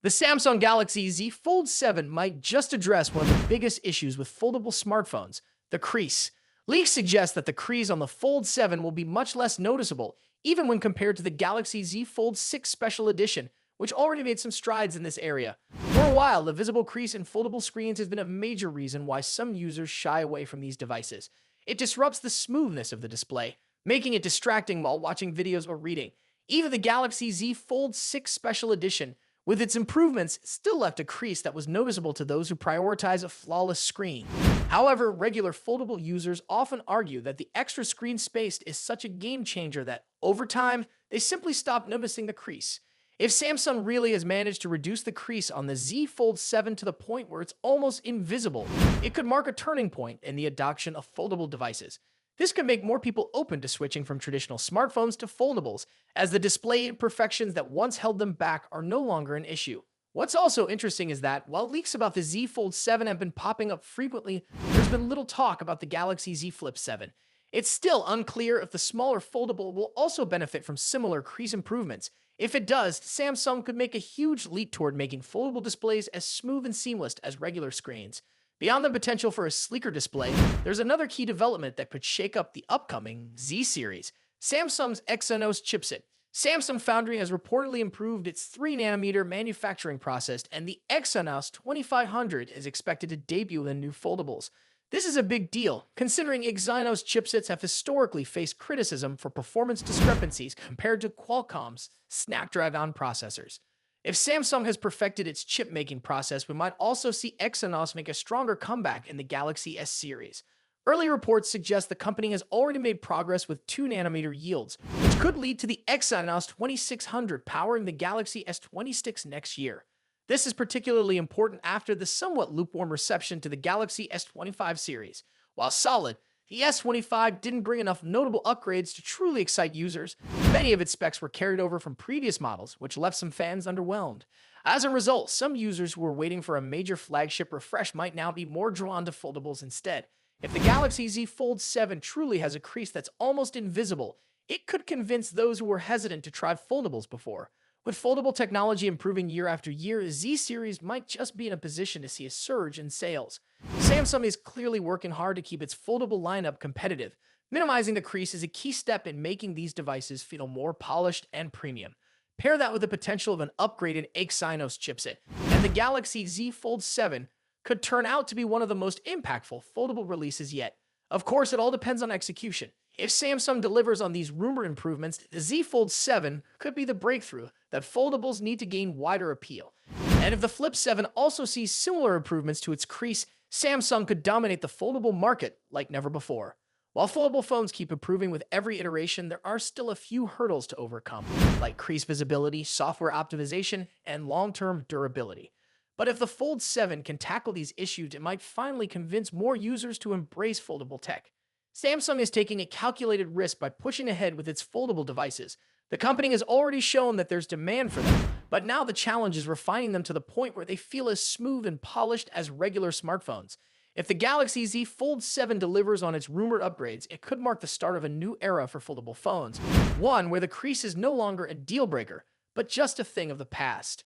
The Samsung Galaxy Z Fold 7 might just address one of the biggest issues with foldable smartphones, the crease. Leaks suggest that the crease on the Fold 7 will be much less noticeable, even when compared to the Galaxy Z Fold 6 Special Edition, which already made some strides in this area. For a while, the visible crease in foldable screens has been a major reason why some users shy away from these devices. It disrupts the smoothness of the display, making it distracting while watching videos or reading. Even the Galaxy Z Fold 6 Special Edition, with its improvements, still left a crease that was noticeable to those who prioritize a flawless screen. However, regular foldable users often argue that the extra screen space is such a game changer that, over time, they simply stop noticing the crease. If Samsung really has managed to reduce the crease on the Z Fold 7 to the point where it's almost invisible, it could mark a turning point in the adoption of foldable devices. This could make more people open to switching from traditional smartphones to foldables, as the display imperfections that once held them back are no longer an issue. What's also interesting is that, while leaks about the Z Fold 7 have been popping up frequently, there's been little talk about the Galaxy Z Flip 7. It's still unclear if the smaller foldable will also benefit from similar crease improvements. If it does, Samsung could make a huge leap toward making foldable displays as smooth and seamless as regular screens. Beyond the potential for a sleeker display, there's another key development that could shake up the upcoming Z series: Samsung's Exynos chipset. Samsung Foundry has reportedly improved its 3nm manufacturing process, and the Exynos 2500 is expected to debut in new foldables. This is a big deal, considering Exynos chipsets have historically faced criticism for performance discrepancies compared to Qualcomm's Snapdragon processors. If Samsung has perfected its chip-making process, we might also see Exynos make a stronger comeback in the Galaxy S series. Early reports suggest the company has already made progress with 2nm yields, which could lead to the Exynos 2600 powering the Galaxy S26 next year. This is particularly important after the somewhat lukewarm reception to the Galaxy S25 series. While solid, the S25 didn't bring enough notable upgrades to truly excite users. Many of its specs were carried over from previous models, which left some fans underwhelmed. As a result, some users who were waiting for a major flagship refresh might now be more drawn to foldables instead. If the Galaxy Z Fold 7 truly has a crease that's almost invisible, it could convince those who were hesitant to try foldables before. With foldable technology improving year after year, Z series might just be in a position to see a surge in sales. Samsung is clearly working hard to keep its foldable lineup competitive. Minimizing the crease is a key step in making these devices feel more polished and premium. Pair that with the potential of an upgraded Exynos chipset, and the Galaxy Z Fold 7 could turn out to be one of the most impactful foldable releases yet. Of course, it all depends on execution. If Samsung delivers on these rumored improvements, the Z Fold 7 could be the breakthrough that foldables need to gain wider appeal. And if the Flip 7 also sees similar improvements to its crease, Samsung could dominate the foldable market like never before. While foldable phones keep improving with every iteration, there are still a few hurdles to overcome, like crease visibility, software optimization, and long-term durability. But if the Fold 7 can tackle these issues, it might finally convince more users to embrace foldable tech. Samsung is taking a calculated risk by pushing ahead with its foldable devices. The company has already shown that there's demand for them, but now the challenge is refining them to the point where they feel as smooth and polished as regular smartphones. If the Galaxy Z Fold 7 delivers on its rumored upgrades, it could mark the start of a new era for foldable phones, one where the crease is no longer a deal breaker, but just a thing of the past.